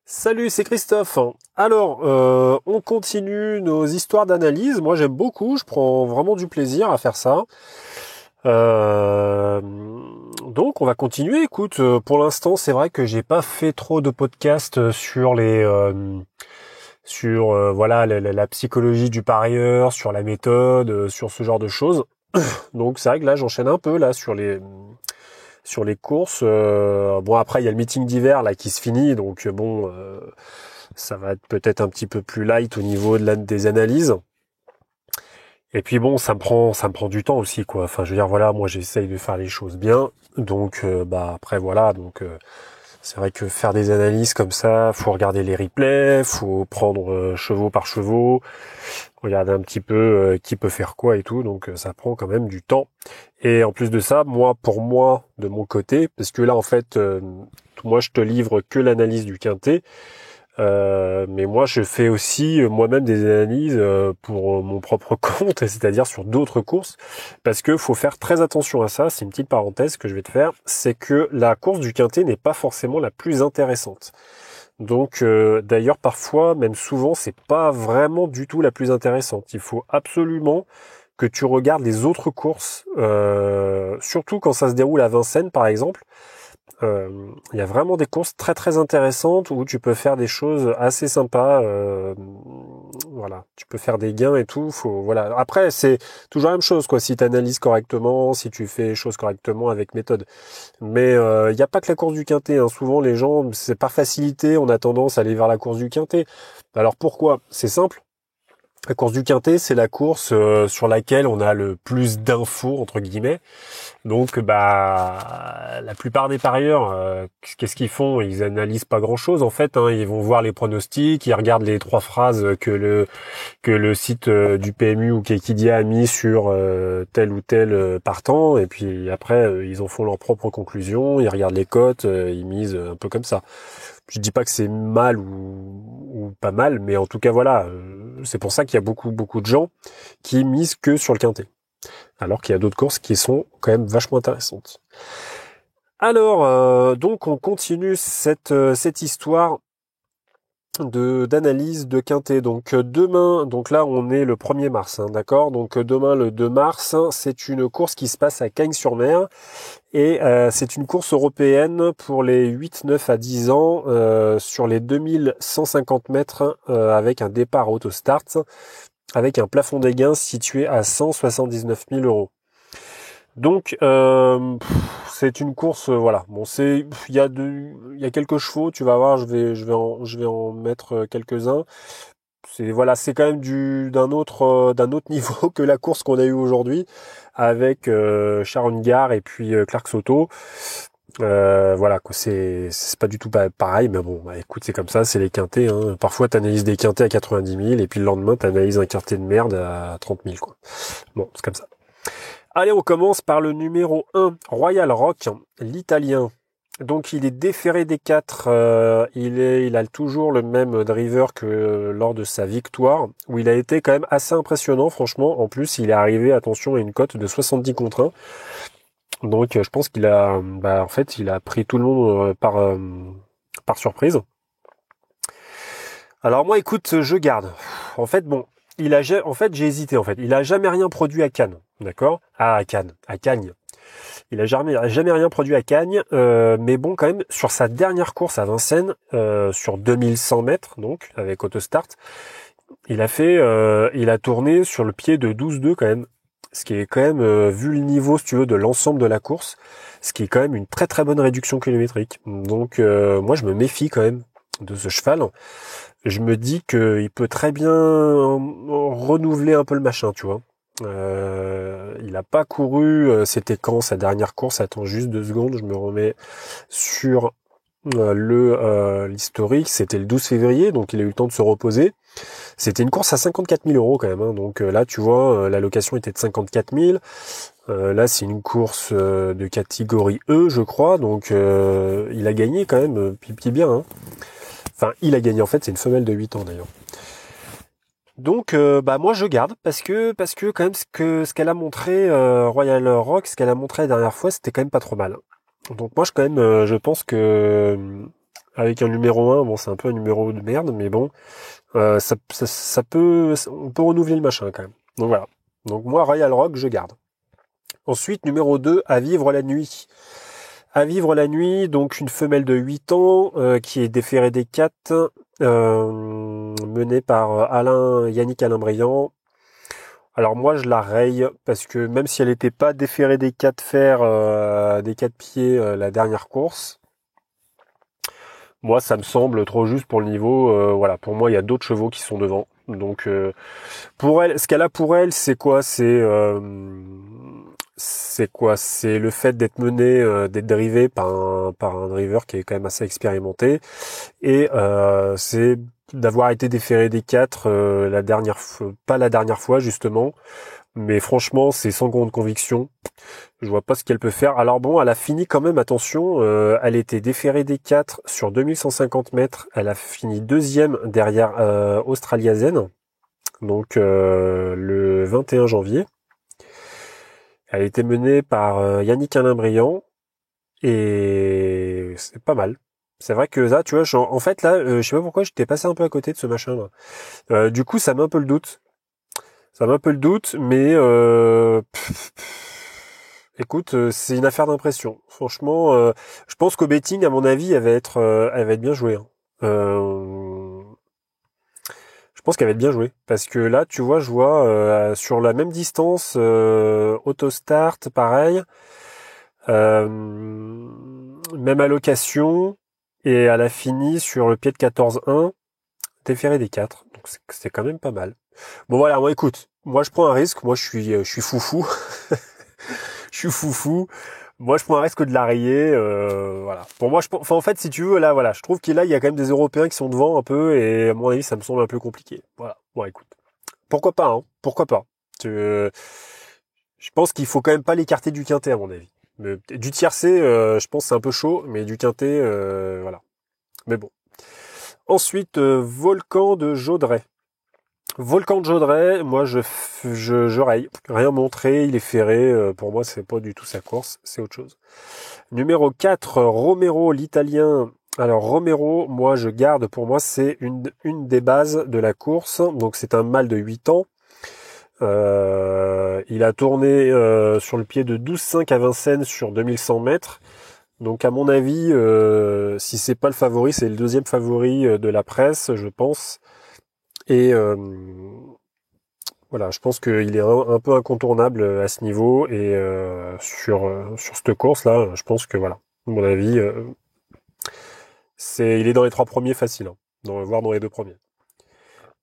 Salut, c'est Christophe. Alors, on continue nos histoires d'analyse. Moi, j'aime beaucoup. Je prends vraiment du plaisir à faire ça. Euh, donc, on va continuer. Écoute, pour l'instant, c'est vrai que j'ai pas fait trop de podcasts sur voilà la psychologie du parieur, sur la méthode, sur ce genre de choses. Donc, c'est vrai que là, j'enchaîne un peu là sur les courses. Bon, après, il y a le meeting d'hiver là qui se finit, donc bon. Ça va être peut-être un petit peu plus light au niveau des analyses. Et puis bon, ça me prend du temps aussi, quoi. Enfin, je veux dire, voilà, moi j'essaye de faire les choses bien. Donc, après voilà, donc c'est vrai que faire des analyses comme ça, faut regarder les replays, faut prendre chevaux par chevaux, regarder un petit peu qui peut faire quoi et tout. Donc, ça prend quand même du temps. Et en plus de ça, pour moi, de mon côté, parce que là en fait, moi je te livre que l'analyse du quintet. Mais moi, je fais aussi moi-même des analyses pour mon propre compte, c'est-à-dire sur d'autres courses, parce que faut faire très attention à ça. C'est une petite parenthèse que je vais te faire, c'est que la course du quintet n'est pas forcément la plus intéressante. Donc, d'ailleurs, parfois, même souvent, c'est pas vraiment du tout la plus intéressante. Il faut absolument que tu regardes les autres courses, surtout quand ça se déroule à Vincennes, par exemple. Il y a vraiment des courses très très intéressantes où tu peux faire des choses assez sympas. Voilà, tu peux faire des gains et tout. Voilà. Après, c'est toujours la même chose, quoi. Si tu analyses correctement, si tu fais les choses correctement avec méthode. Mais il n'y a pas que la course du quintet, hein. Souvent, les gens, c'est par facilité, on a tendance à aller vers la course du quintet. Alors pourquoi? C'est simple. La course du quintet, c'est la course sur laquelle on a le plus d'infos entre guillemets. Donc, la plupart des parieurs, qu'est-ce qu'ils font? Ils analysent pas grand-chose en fait, hein. Ils vont voir les pronostics, ils regardent les trois phrases que le site du PMU ou Kekidia a mis sur tel ou tel partant, et puis après ils en font leurs propres conclusions. Ils regardent les cotes, ils misent un peu comme ça. Je dis pas que c'est mal ou pas mal, mais en tout cas voilà, c'est pour ça qu'il y a beaucoup beaucoup de gens qui misent que sur le quintet, alors qu'il y a d'autres courses qui sont quand même vachement intéressantes. Alors, donc on continue cette histoire d'analyse de quintet. Donc demain, donc là on est le 1er mars, hein, d'accord. Donc demain le 2 mars, c'est une course qui se passe à Cagnes-sur-Mer et c'est une course européenne pour les 8, 9 à 10 ans sur les 2150 mètres avec un départ autostart avec un plafond des gains situé à 179 000 euros. Donc c'est une course, voilà. Bon, il y a quelques chevaux, tu vas voir, je vais en mettre quelques-uns. C'est quand même d'un autre niveau que la course qu'on a eue aujourd'hui avec Sharon Gare et puis Clark Soto. Voilà quoi, c'est pas du tout pareil, mais bon, écoute, c'est comme ça, c'est les quintets, hein. Parfois t'analyses des quintets à 90 000 et puis le lendemain t'analyses un quintet de merde à 30 000 quoi. Bon, c'est comme ça. Allez, on commence par le numéro 1, Royal Rock, l'italien. Donc il est déféré des 4, il a toujours le même driver que lors de sa victoire, où il a été quand même assez impressionnant, franchement. En plus, il est arrivé, attention, à une cote de 70 contre 1. Donc je pense qu'il a, en fait, il a pris tout le monde par surprise. Alors moi, écoute, je garde. En fait, bon, j'ai hésité en fait. Il a jamais rien produit à Cannes, d'accord? Ah, à Cagnes. Il a jamais rien produit à Cagnes, mais bon, quand même, sur sa dernière course à Vincennes, sur 2100 mètres, donc avec Autostart, il a tourné sur le pied de 12-2 quand même. Ce qui est quand même, vu le niveau, si tu veux, de l'ensemble de la course, ce qui est quand même une très très bonne réduction kilométrique. Donc moi, je me méfie quand même de ce cheval. Je me dis qu'il peut très bien renouveler un peu le machin, tu vois. Il a pas couru, c'était quand sa dernière course? Attends juste 2 secondes, je me remets sur l'historique. C'était le 12 février, donc il a eu le temps de se reposer. C'était une course à 54 000 euros quand même, hein. Donc là, tu vois, l'allocation était de 54 000. Là, c'est une course de catégorie E, je crois. Donc il a gagné quand même, pipi bien, hein. Enfin, il a gagné, en fait, c'est une femelle de 8 ans d'ailleurs. Donc moi je garde parce que quand même ce qu'elle a montré Royal Rock, ce qu'elle a montré la dernière fois, c'était quand même pas trop mal. Donc moi je pense que avec un numéro 1. Bon, c'est un peu un numéro de merde, mais bon, on peut renouveler le machin quand même. Donc voilà. Donc moi, Royal Rock, je garde. Ensuite, numéro 2, À vivre la nuit. À vivre la nuit, donc une femelle de 8 ans qui est déférée des 4, menée par Yannick Alain Briand. Alors moi, je la raye parce que même si elle n'était pas déférée des 4 fers, des 4 pieds la dernière course, moi, ça me semble trop juste pour le niveau. Voilà, pour moi, il y a d'autres chevaux qui sont devant. Donc pour elle, ce qu'elle a pour elle, c'est quoi? C'est le fait d'être mené, d'être drivé par un driver qui est quand même assez expérimenté, et c'est d'avoir été déféré des 4 la dernière fois, pas la dernière fois justement, mais franchement c'est sans grande conviction. Je vois pas ce qu'elle peut faire. Alors bon, elle a fini quand même, attention, elle était déférée des 4 sur 2150 mètres, elle a fini deuxième derrière Australia Zen, donc le 21 janvier. Elle a été menée par Yannick Alain Briand, et c'est pas mal. C'est vrai que ça, tu vois, en fait là, je sais pas pourquoi j'étais passé un peu à côté de ce machin là. Du coup, ça met un peu le doute. Ça met un peu le doute, mais écoute, c'est une affaire d'impression. Franchement, je pense qu'au betting, à mon avis, elle va être bien jouée, hein. Je pense qu'elle va être bien jouée, parce que là, tu vois, je vois sur la même distance, Autostart, pareil, même allocation, et elle a fini sur le pied de 14-1, déféré des 4, donc c'est quand même pas mal. Bon voilà, moi écoute, moi je prends un risque, moi je suis foufou, je suis foufou. Moi, je prends un risque de la rayer, voilà. Pour moi, enfin, en fait, si tu veux, là, voilà, je trouve qu'il il y a quand même des Européens qui sont devant un peu, et à mon avis, ça me semble un peu compliqué. Voilà. Bon, écoute, pourquoi pas, hein. Pourquoi pas. Je pense qu'il faut quand même pas l'écarter du quintet, à mon avis. Du tiercé, je pense que c'est un peu chaud, mais du quintet, voilà. Mais bon. Ensuite, Volcan de Jodrey. Volcan de Jodrey, moi je raye. Rien montré, il est ferré. Pour moi, c'est pas du tout sa course, c'est autre chose. Numéro 4, Romero, l'Italien. Alors Romero, moi je garde, pour moi c'est une des bases de la course. Donc c'est un mâle de 8 ans. Il a tourné sur le pied de 12,5 à Vincennes sur 2100 mètres. Donc à mon avis, si c'est pas le favori, c'est le deuxième favori de la presse, je pense. Et voilà, je pense qu'il est un peu incontournable à ce niveau, et sur cette course-là, je pense que voilà, à mon avis, il est dans les 3 premiers faciles, hein, voire dans les 2 premiers.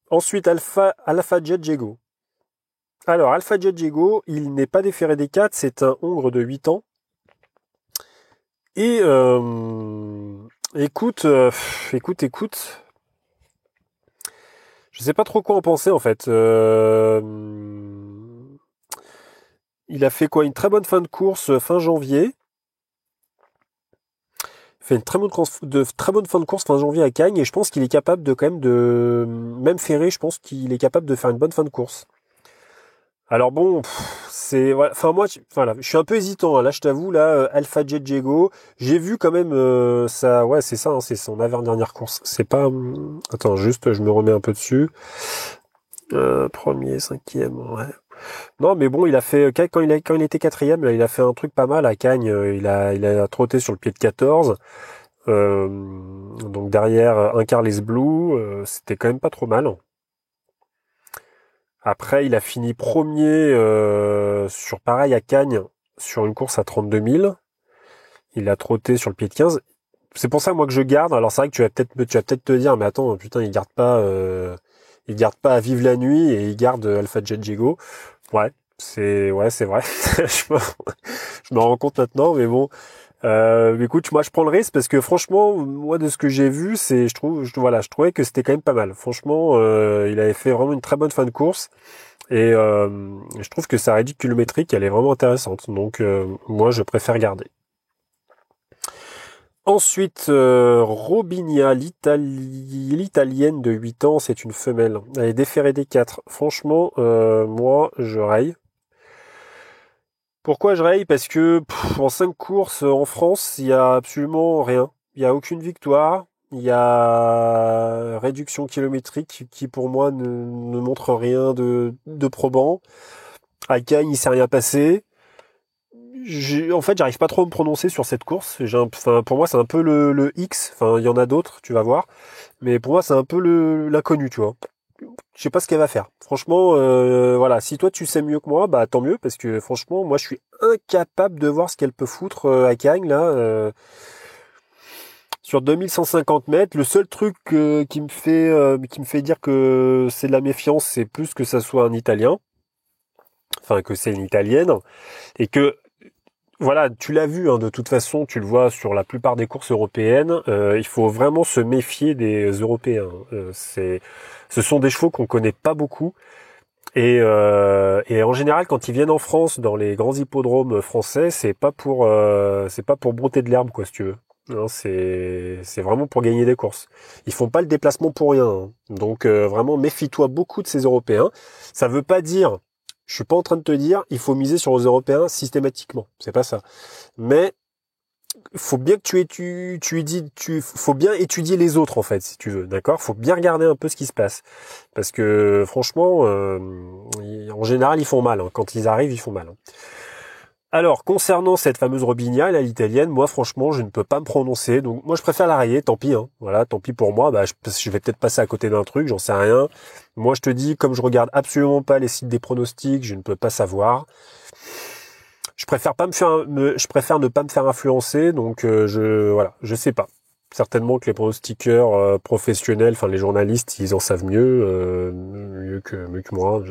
Ensuite, Alpha Jet Jego. Alors, Alpha Jet Jego, il n'est pas déféré des 4, c'est un hongre de 8 ans. Et écoute. Je sais pas trop quoi en penser en fait. Il a fait quoi? Une très bonne fin de course fin janvier. Il fait une très bonne fin de course fin janvier à Cagnes, et je pense qu'il est capable de quand même même ferré, je pense qu'il est capable de faire une bonne fin de course. Alors bon, c'est voilà, enfin moi voilà, je suis un peu hésitant, hein. Là je t'avoue, là Alpha Jet Jego, j'ai vu quand même ça, ouais, c'est ça, hein, c'est son avant-dernière course. C'est pas attends, juste je me remets un peu dessus. Premier, cinquième, ouais. Non, mais bon, il a fait quand il était quatrième, là, il a fait un truc pas mal à Cagnes. Il a trotté sur le pied de 14. Donc derrière un Carles Blue, c'était quand même pas trop mal. Après, il a fini premier sur pareil à Cagnes, sur une course à 32 000. Il a trotté sur le pied de 15. C'est pour ça moi que je garde. Alors c'est vrai que tu vas peut-être te dire, mais attends, putain, il garde pas à Vive la nuit, et il garde Alpha Jet Jego. Ouais, c'est vrai. je me rends compte maintenant, mais bon. Écoute, moi je prends le risque parce que franchement, moi de ce que j'ai vu, je trouvais que c'était quand même pas mal. Franchement, il avait fait vraiment une très bonne fin de course, et je trouve que sa réduction kilométrique, elle est vraiment intéressante. Donc moi je préfère garder. Ensuite, Robinia, l'italienne de 8 ans, c'est une femelle. Elle est déférée des 4. Franchement, moi, je raye. Pourquoi je raye? Parce que en 5 courses en France, il y a absolument rien. Il y a aucune victoire. Il y a réduction kilométrique qui pour moi ne montre rien de probant. À Cagnes, il s'est rien passé. En fait, j'arrive pas trop à me prononcer sur cette course. Enfin, pour moi, c'est un peu le X. Enfin, il y en a d'autres, tu vas voir. Mais pour moi, c'est un peu l'inconnu, tu vois. Je sais pas ce qu'elle va faire. Franchement, voilà. Si toi tu sais mieux que moi, bah tant mieux, parce que franchement, moi, je suis incapable de voir ce qu'elle peut foutre à Cagnes là. Sur 2150 mètres, le seul truc qui me fait dire que c'est de la méfiance, c'est plus que ça soit un Italien, enfin que c'est une Italienne, et que voilà, tu l'as vu, hein, de toute façon, tu le vois sur la plupart des courses européennes, il faut vraiment se méfier des Européens. Ce sont des chevaux qu'on connaît pas beaucoup, et en général, quand ils viennent en France, dans les grands hippodromes français, c'est pas pour brouter de l'herbe, quoi, si tu veux. Non, c'est vraiment pour gagner des courses. Ils font pas le déplacement pour rien, hein. Donc vraiment, méfie-toi beaucoup de ces Européens. Ça veut pas dire, je suis pas en train de te dire, il faut miser sur les Européens systématiquement. C'est pas ça. Mais faut bien que faut bien étudier les autres en fait, si tu veux, d'accord. Faut bien regarder un peu ce qui se passe, parce que franchement, en général, ils font mal, hein. Quand ils arrivent, ils font mal, hein. Alors, concernant cette fameuse Robinia, là, l'italienne, moi, franchement, je ne peux pas me prononcer. Donc, moi, je préfère la rayer, tant pis, hein. Voilà, tant pis pour moi. Bah, je vais peut-être passer à côté d'un truc, j'en sais rien. Moi, je te dis, comme je regarde absolument pas les sites des pronostics, je ne peux pas savoir. Je préfère je préfère ne pas me faire influencer. Donc, voilà, je sais pas. Certainement que les pronostiqueurs professionnels, enfin les journalistes, ils en savent mieux que moi.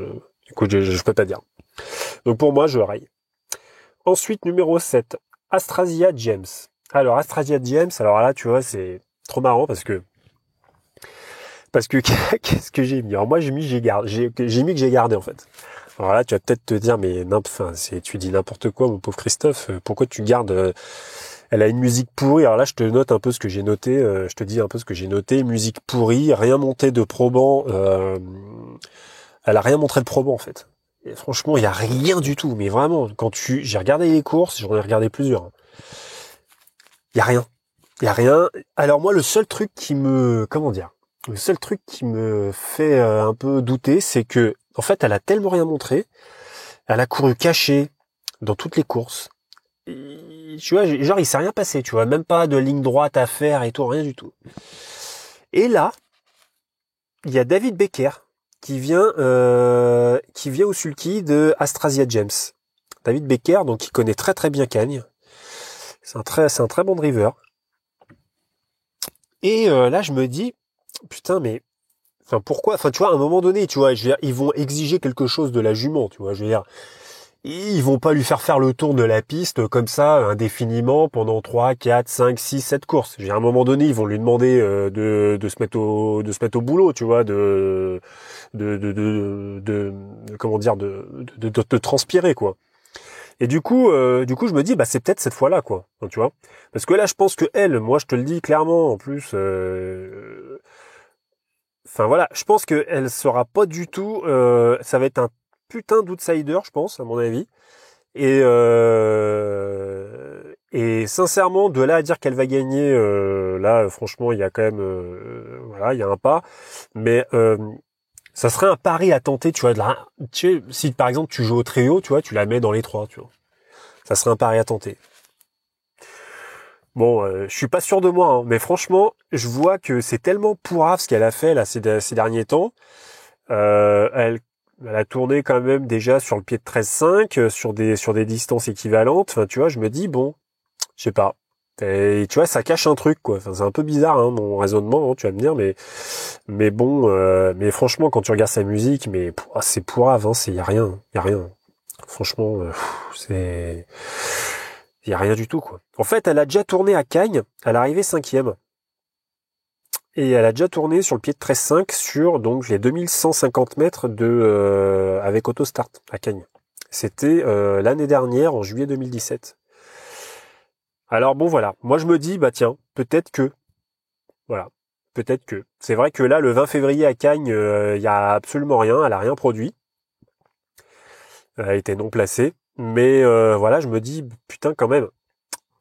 Écoute, je peux pas dire. Donc, pour moi, je raye. Ensuite, numéro 7, Astrasia James. Alors, Astrasia James, alors là, tu vois, c'est trop marrant parce que qu'est-ce que j'ai mis? Alors moi, j'ai mis que j'ai gardé, en fait. Alors là, tu vas peut-être te dire, mais tu dis n'importe quoi, mon pauvre Christophe. Pourquoi tu gardes? Elle a une musique pourrie. Alors là, je te note un peu ce que j'ai noté. Je te dis un peu ce que j'ai noté. Musique pourrie, rien monté de probant. Elle a rien montré de probant, en fait. Et franchement, il y a rien du tout. Mais vraiment, j'ai regardé les courses, j'en ai regardé plusieurs. Il y a rien. Il y a rien. Alors moi, le seul truc le seul truc qui me fait un peu douter, c'est que, en fait, elle a tellement rien montré. Elle a couru cachée dans toutes les courses. Et, tu vois, genre, il s'est rien passé, tu vois. Même pas de ligne droite à faire et tout, rien du tout. Et là, il y a David Becker qui vient au sulky de Astrasia James. David Becker, donc, il connaît très très bien Cagnes. C'est un très bon driver. Et là, je me dis, putain, mais, enfin, pourquoi? Enfin, tu vois, à un moment donné, tu vois, je veux dire, ils vont exiger quelque chose de la jument, tu vois, je veux dire, ils vont pas lui faire le tour de la piste comme ça, indéfiniment, pendant 3, 4, 5, 6, 7 courses. Je veux dire, à un moment donné, ils vont lui demander de se mettre au boulot, tu vois, comment dire, de transpirer, quoi. Et du coup, je me dis, bah c'est peut-être cette fois-là, quoi. Enfin, tu vois, parce que là, je pense que moi, je te le dis clairement, en plus, enfin voilà, je pense que elle sera pas du tout. Ça va être un putain d'outsider, je pense, à mon avis. Et sincèrement, de là à dire qu'elle va gagner, là, franchement, il y a quand même, voilà, il y a un pas. Mais ça serait un pari à tenter, tu vois. Si par exemple tu joues au trio, tu vois, tu la mets dans les trois, tu vois. Ça serait un pari à tenter. Bon, je suis pas sûr de moi, hein, mais franchement, je vois que c'est tellement pourrave ce qu'elle a fait là ces derniers temps. Elle a tourné quand même déjà sur le pied de 13,5, sur des distances équivalentes. Enfin, tu vois, je me dis bon, je sais pas. Et tu vois, ça cache un truc, quoi. Enfin, c'est un peu bizarre, hein, mon raisonnement, hein, tu vas me dire, mais bon, mais franchement, quand tu regardes sa musique, mais c'est pourrave, hein, y a rien. Franchement, y a rien du tout, quoi. En fait, elle a déjà tourné à Cagnes, elle est arrivée 5e. Et elle a déjà tourné sur le pied de 13,5 sur donc les 2150 mètres avec Autostart à Cagnes. C'était l'année dernière, en juillet 2017. Alors bon, voilà. Moi, je me dis, bah tiens, peut-être que. Voilà. Peut-être que. C'est vrai que là, le 20 février à Cagnes, il y a absolument rien. Elle a rien produit. Elle a été non placée. Mais voilà, je me dis, putain, quand même.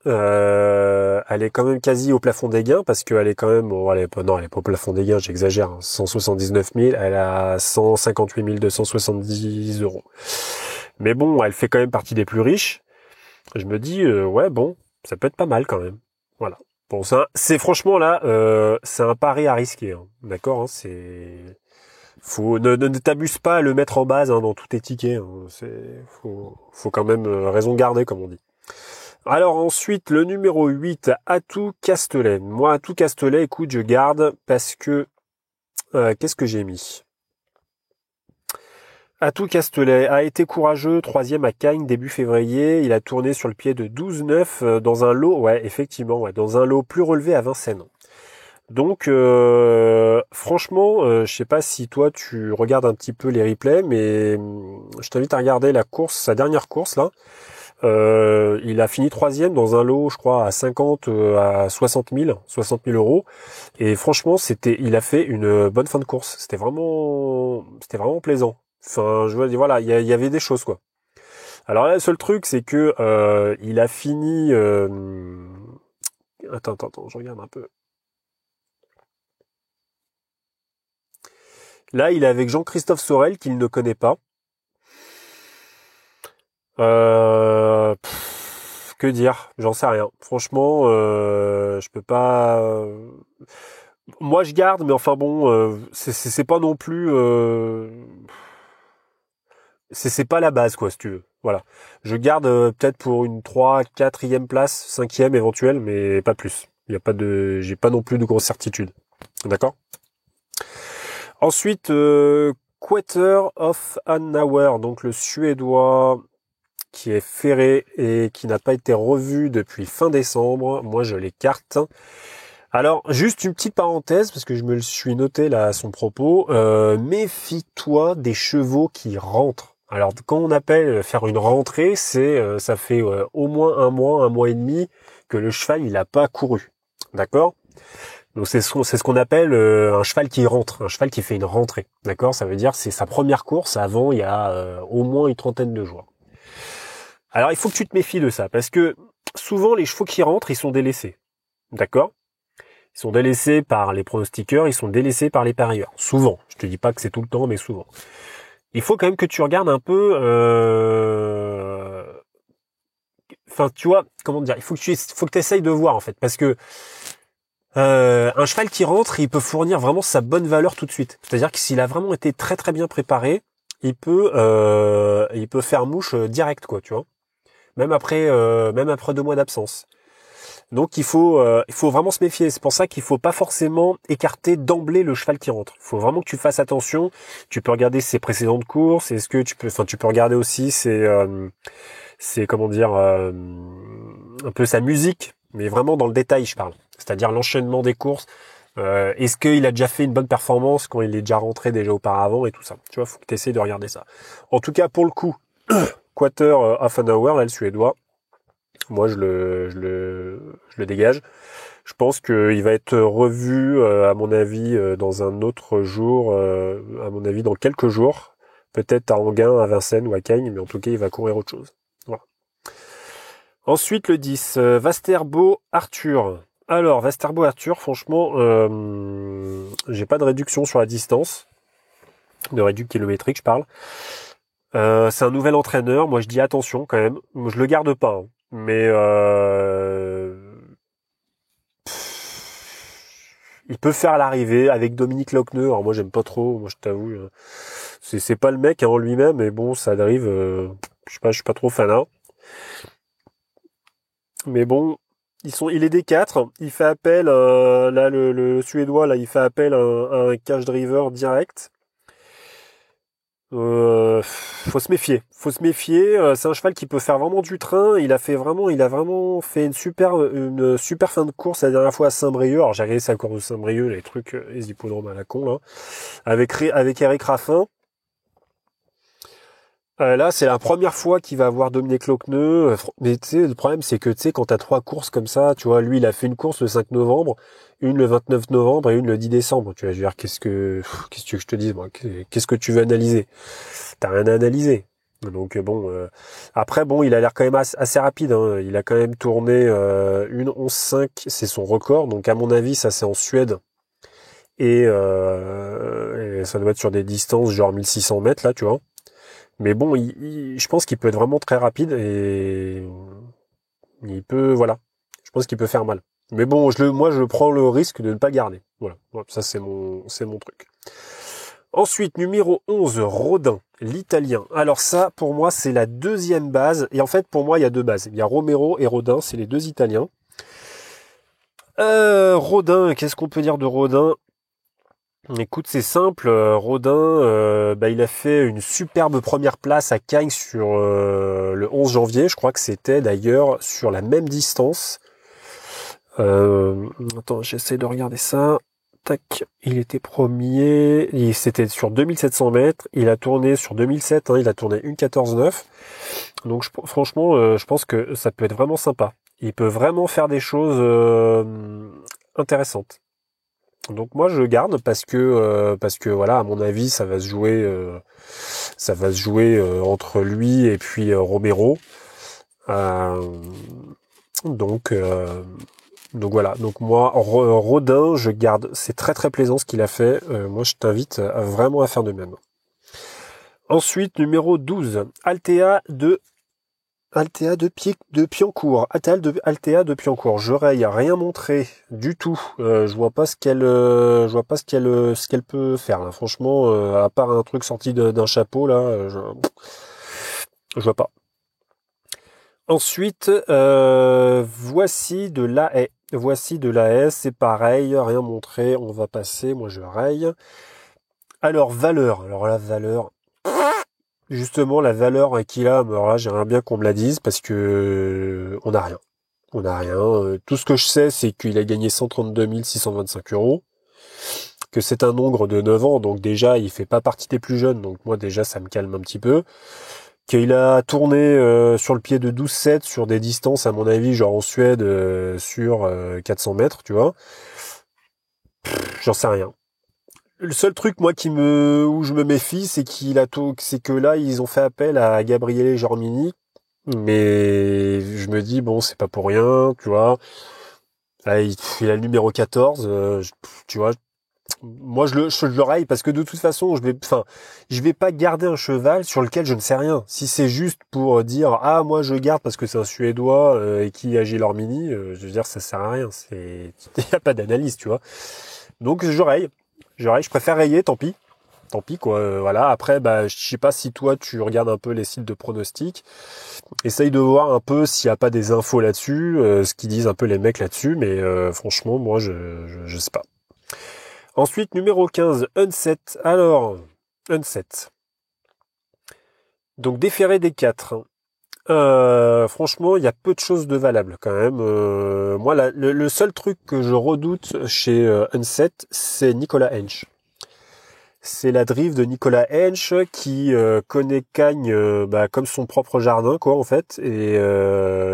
Elle est quand même quasi au plafond des gains parce qu'elle est quand même, bon, elle est pas au plafond des gains, j'exagère, hein, 179 000, elle a 158 270 euros. Mais bon, elle fait quand même partie des plus riches. Je me dis, ouais, bon, ça peut être pas mal quand même. Voilà. Bon, ça, c'est franchement là, c'est un pari à risquer, hein. D'accord, hein, ne t'abuse pas à le mettre en base, hein, dans tous tes tickets, hein. Faut quand même raison garder, comme on dit. Alors ensuite, le numéro 8, Atout Castelet. Moi, Atout Castelet, écoute, je garde parce que qu'est-ce que j'ai mis? Atout Castelet a été courageux, troisième à Cagnes début février. Il a tourné sur le pied de 12,9 dans un lot, ouais, effectivement, ouais, dans un lot plus relevé à Vincennes. Donc, franchement, je sais pas si toi tu regardes un petit peu les replays, mais je t'invite à regarder la course, sa dernière course là. Il a fini troisième dans un lot, je crois, à 50 à 60 000 euros. Et franchement, il a fait une bonne fin de course. C'était vraiment plaisant. Enfin, je veux dire, voilà, il y avait des choses, quoi. Alors là, le seul truc, c'est que il a fini. Attends, je regarde un peu. Là, il est avec Jean-Christophe Sorel, qu'il ne connaît pas. Que dire? J'en sais rien. Franchement, je peux pas. Moi, je garde, mais enfin bon, c'est pas non plus. C'est pas la base, quoi, si tu veux. Voilà. Je garde peut-être pour une 3, 4e place, 5e éventuelle, mais pas plus. J'ai pas non plus de grosses certitudes. D'accord? Ensuite, Quarter of an Hour, donc le Suédois qui est ferré et qui n'a pas été revu depuis fin décembre. Moi, je l'écarte. Alors, juste une petite parenthèse, parce que je me le suis noté là à son propos. Méfie-toi des chevaux qui rentrent. Alors, quand on appelle faire une rentrée, ça fait au moins un mois et demi que le cheval il a pas couru. D'accord? Donc c'est ce qu'on appelle un cheval qui rentre, un cheval qui fait une rentrée. D'accord? Ça veut dire c'est sa première course avant il y a au moins une trentaine de jours. Alors il faut que tu te méfies de ça, parce que souvent les chevaux qui rentrent, ils sont délaissés. D'accord? Ils sont délaissés par les pronostiqueurs, ils sont délaissés par les parieurs. Souvent. Je te dis pas que c'est tout le temps, mais souvent. Il faut quand même que tu regardes un peu. Enfin, tu vois, comment dire, il faut que tu essayes de voir en fait, parce que un cheval qui rentre, il peut fournir vraiment sa bonne valeur tout de suite. C'est-à-dire que s'il a vraiment été très très bien préparé, il peut faire mouche direct, quoi, tu vois. Même après 2 mois d'absence. Donc il faut vraiment se méfier. C'est pour ça qu'il faut pas forcément écarter d'emblée le cheval qui rentre. Il faut vraiment que tu fasses attention. Tu peux regarder ses précédentes courses. Tu peux regarder aussi comment dire, un peu sa musique, mais vraiment dans le détail, je parle. C'est-à-dire l'enchaînement des courses. Est-ce qu'il a déjà fait une bonne performance quand il est déjà rentré déjà auparavant et tout ça. Tu vois, faut que tu essaies de regarder ça. En tout cas, pour le coup, Quarter of an Hour, là, le Suédois, moi, je le dégage. Je pense qu'il va être revu, à mon avis, dans un autre jour, à mon avis, dans quelques jours. Peut-être à Anguin, à Vincennes ou à Cagnes, mais en tout cas, il va courir autre chose. Voilà. Ensuite, le 10, Vasterbo Arthur. Alors, Vasterbo Arthur, franchement, j'ai pas de réduction sur la distance. De réduction kilométrique, je parle. C'est un nouvel entraîneur. Moi, je dis attention quand même. Je le garde pas, hein. Mais il peut faire l'arrivée avec Dominique Lockneux. Alors moi j'aime pas trop, moi je t'avoue, c'est pas le mec, hein, en lui-même, mais bon ça arrive. Je suis pas trop fanat. Mais bon, il est des 4. Il fait appel là le Suédois là, il fait appel à un cash driver direct. Faut se méfier. C'est un cheval qui peut faire vraiment du train. Il a vraiment fait une super fin de course la dernière fois à Saint-Brieuc. Alors j'ai regardé sa course de Saint-Brieuc, les trucs les hippodromes à la con là, avec Eric Raffin. Là, c'est la première fois qu'il va avoir Dominique Lockneux. Mais tu sais, le problème, c'est que tu sais, quand t'as 3 courses comme ça, tu vois, lui, il a fait une course le 5 novembre, une le 29 novembre et une le 10 décembre. Tu vois, je veux dire, qu'est-ce que tu veux que je te dise, moi? Qu'est-ce que tu veux analyser? T'as rien à analyser. Donc bon, après bon, il a l'air quand même assez rapide, hein. Il a quand même tourné une 11,5, c'est son record. Donc à mon avis, ça c'est en Suède et ça doit être sur des distances genre 1600 mètres là, tu vois. Mais bon, je pense qu'il peut être vraiment très rapide et il peut, voilà, je pense qu'il peut faire mal. Mais bon, moi je prends le risque de ne pas le garder. Voilà, ça c'est mon truc. Ensuite, numéro 11, Rodin, l'italien. Alors ça, pour moi, c'est la deuxième base. Et en fait, pour moi, il y a deux bases. Il y a Romero et Rodin, c'est les deux Italiens. Rodin, qu'est-ce qu'on peut dire de Rodin? Écoute, c'est simple. Rodin, il a fait une superbe première place à Cagnes sur le 11 janvier. Je crois que c'était d'ailleurs sur la même distance. Attends, j'essaie de regarder ça. Tac, il était premier, c'était sur 2700 mètres, il a tourné sur 2007, hein, il a tourné 1,14,9. Donc franchement, je pense que ça peut être vraiment sympa. Il peut vraiment faire des choses intéressantes. Donc moi je garde parce que voilà, à mon avis, ça va se jouer entre lui et puis Romero. Donc voilà, donc moi, Rodin, je garde, c'est très très plaisant ce qu'il a fait, moi je t'invite vraiment à faire de même. Ensuite, numéro 12, Altea de Piancourt. Altea de Piancourt. Je raye, rien montré du tout. Je vois pas ce qu'elle peut faire là. Franchement, à part un truc sorti d'un chapeau là, je vois pas. Ensuite, voici de la haie. Voici de la haie, c'est pareil, rien montré, on va passer, moi je raye. Alors, valeur. Alors la valeur, justement, la valeur qu'il a, alors là, j'aimerais bien qu'on me la dise parce que on n'a rien. On n'a rien. Tout ce que je sais, c'est qu'il a gagné 132 625 €, que c'est un Hongre de 9 ans, donc déjà, il fait pas partie des plus jeunes, donc moi déjà, ça me calme un petit peu. Qu'il a tourné sur le pied de 12,7 sur des distances, à mon avis, genre en Suède, sur 400 mètres, tu vois. J'en sais rien. Le seul truc, moi, où je me méfie, c'est c'est que là, ils ont fait appel à Gabriele Jormini, mais je me dis, bon, c'est pas pour rien, tu vois. Là, il a le numéro 14, tu vois. Moi, je le raille parce que de toute façon, je vais pas garder un cheval sur lequel je ne sais rien. Si c'est juste pour dire, ah, moi, je garde parce que c'est un Suédois et qui a Gilormini, je veux dire, ça sert à rien. Il y a pas d'analyse, tu vois. Donc, je raye. Je préfère rayer, tant pis. Tant pis, quoi. Voilà. Après, je sais pas si toi, tu regardes un peu les sites de pronostics. Essaye de voir un peu s'il y a pas des infos là-dessus, ce qu'ils disent un peu les mecs là-dessus. Mais franchement, moi, je sais pas. Ensuite, numéro 15, Unset. Alors, Unset. Donc, déféré des 4. Franchement, il y a peu de choses de valables quand même. Moi, le seul truc que je redoute chez Unset, c'est Nicolas Hensch. C'est la drive de Nicolas Hensch qui connaît Cagnes comme son propre jardin, quoi, en fait. Et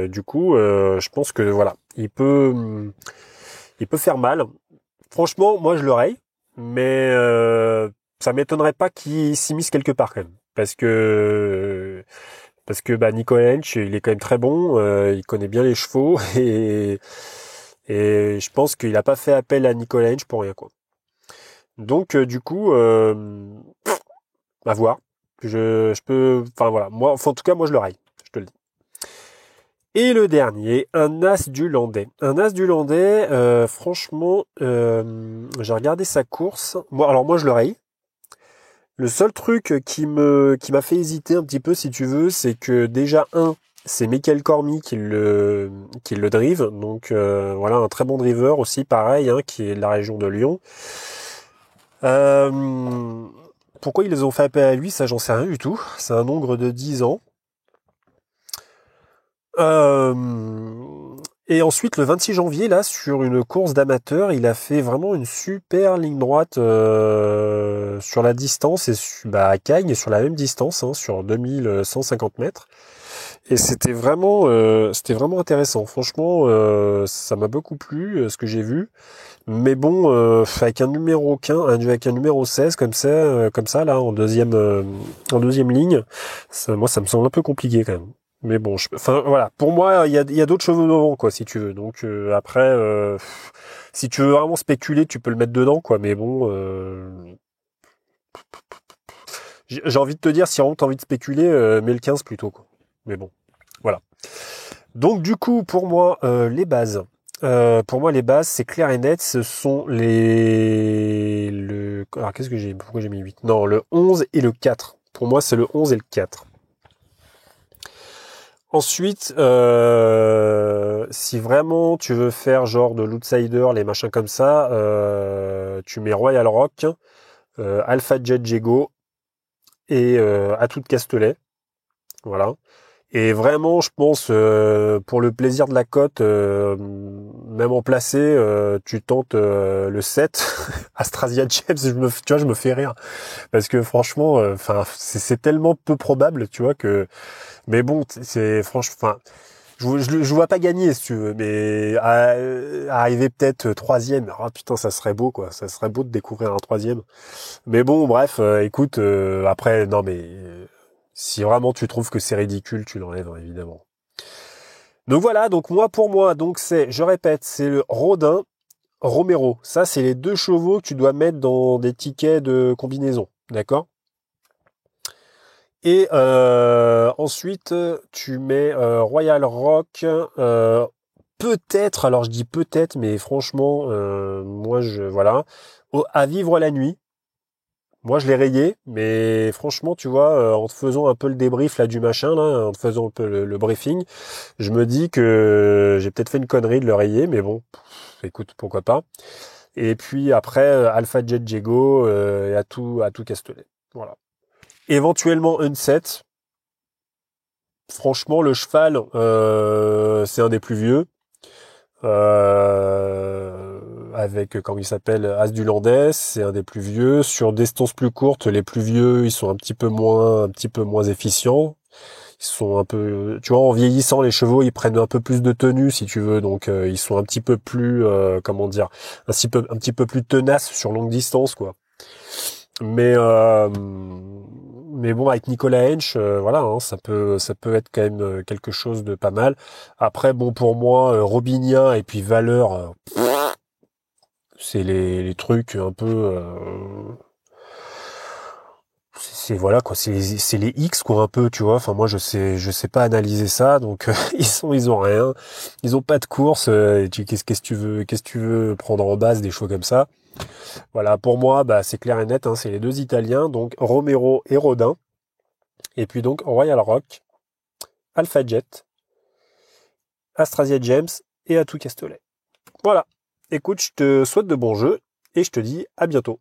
du coup, je pense que voilà, il peut faire mal. Franchement, moi je le raye, mais ça m'étonnerait pas qu'il s'immisce quelque part quand même, parce que Nicolas Hensch, il est quand même très bon, il connaît bien les chevaux et je pense qu'il a pas fait appel à Nicolas Hensch pour rien, quoi. Donc du coup, à voir. Je peux, enfin voilà, moi, en tout cas, moi je le raye, je te le dis. Et le dernier, un as du Landais. Un as du Landais, franchement, j'ai regardé sa course. Moi, je le raye. Le seul truc qui m'a fait hésiter un petit peu, si tu veux, c'est que déjà, c'est Michael Cormy qui le drive. Donc, voilà, un très bon driver aussi, pareil, hein, qui est de la région de Lyon. Pourquoi ils ont fait appel à lui, ça, j'en sais rien du tout. C'est un Hongre de 10 ans. Et ensuite, le 26 janvier, là, sur une course d'amateur, il a fait vraiment une super ligne droite sur la distance et à Cagnes, sur la même distance, hein, sur 2150 mètres. Et c'était vraiment intéressant. Franchement, ça m'a beaucoup plu ce que j'ai vu. Mais bon, avec un numéro 15, avec un numéro 16 comme ça là en deuxième ligne, moi ça me semble un peu compliqué quand même. Mais bon, enfin voilà, pour moi il y a d'autres chevaux devant quoi si tu veux. Donc après, si tu veux vraiment spéculer, tu peux le mettre dedans quoi. Mais bon, j'ai envie de te dire si vraiment t'as envie de spéculer, mets le 15 plutôt quoi. Mais bon, voilà. Donc du coup, pour moi, les bases. Pour moi, les bases, c'est clair et net. Ce sont alors, qu'est-ce que j'ai? Pourquoi j'ai mis 8? Non, le 11 et le 4. Pour moi, c'est le 11 et le 4. Ensuite, si vraiment tu veux faire genre de l'outsider, les machins comme ça, tu mets Royal Rock, Alpha Jet Jego et Atout de Castelet. Voilà. Et vraiment, je pense, pour le plaisir de la cote, même en placé, tu tentes le 7, Astrasia James, je me fais rire. Parce que franchement, enfin, c'est tellement peu probable, tu vois, que... Mais bon, c'est franchement... Enfin, je vois pas gagner, si tu veux, mais arriver peut-être troisième, ah putain, ça serait beau, quoi. Ça serait beau de découvrir un troisième. Mais bon, bref, écoute, après, non mais... si vraiment tu trouves que c'est ridicule, tu l'enlèves, hein, évidemment. Donc voilà, donc pour moi, donc je répète, c'est le Rodin, Romero. Ça, c'est les deux chevaux que tu dois mettre dans des tickets de combinaison, d'accord? Et ensuite, tu mets Royal Rock. Peut-être, alors je dis peut-être, mais franchement, voilà, à vivre la nuit. Moi, je l'ai rayé, mais franchement, tu vois, en te faisant un peu le débrief là du machin, là, en te faisant un peu le briefing, je me dis que j'ai peut-être fait une connerie de le rayer, mais bon, écoute, pourquoi pas. Et puis après, Alpha Jet Jego et à tout Castelet. Voilà. Éventuellement Unset. Franchement, le cheval, c'est un des plus vieux. Avec, comment il s'appelle, As du Landais, c'est un des plus vieux. Sur distances plus courtes, les plus vieux, ils sont un petit peu moins efficients. Ils sont un peu, tu vois, en vieillissant, les chevaux, ils prennent un peu plus de tenue, si tu veux. Donc, ils sont un petit peu plus, comment dire, un petit peu plus tenaces sur longue distance, quoi. Mais, mais bon, avec Nicolas Hench, voilà, hein, ça peut être quand même quelque chose de pas mal. Après, bon, pour moi, Robinia et puis Valeur, c'est les trucs un peu, c'est voilà quoi, c'est les X quoi un peu, tu vois. Enfin moi je sais pas analyser ça, donc ils ont rien, ils ont pas de course. Qu'est-ce que tu veux prendre en base des choix comme ça. Voilà, pour moi, bah, c'est clair et net, hein, c'est les deux Italiens, donc Romero et Rodin. Et puis donc Royal Rock, Alpha Jet, Astrasia James et Atout Castelet. Voilà. Écoute, je te souhaite de bons jeux et je te dis à bientôt.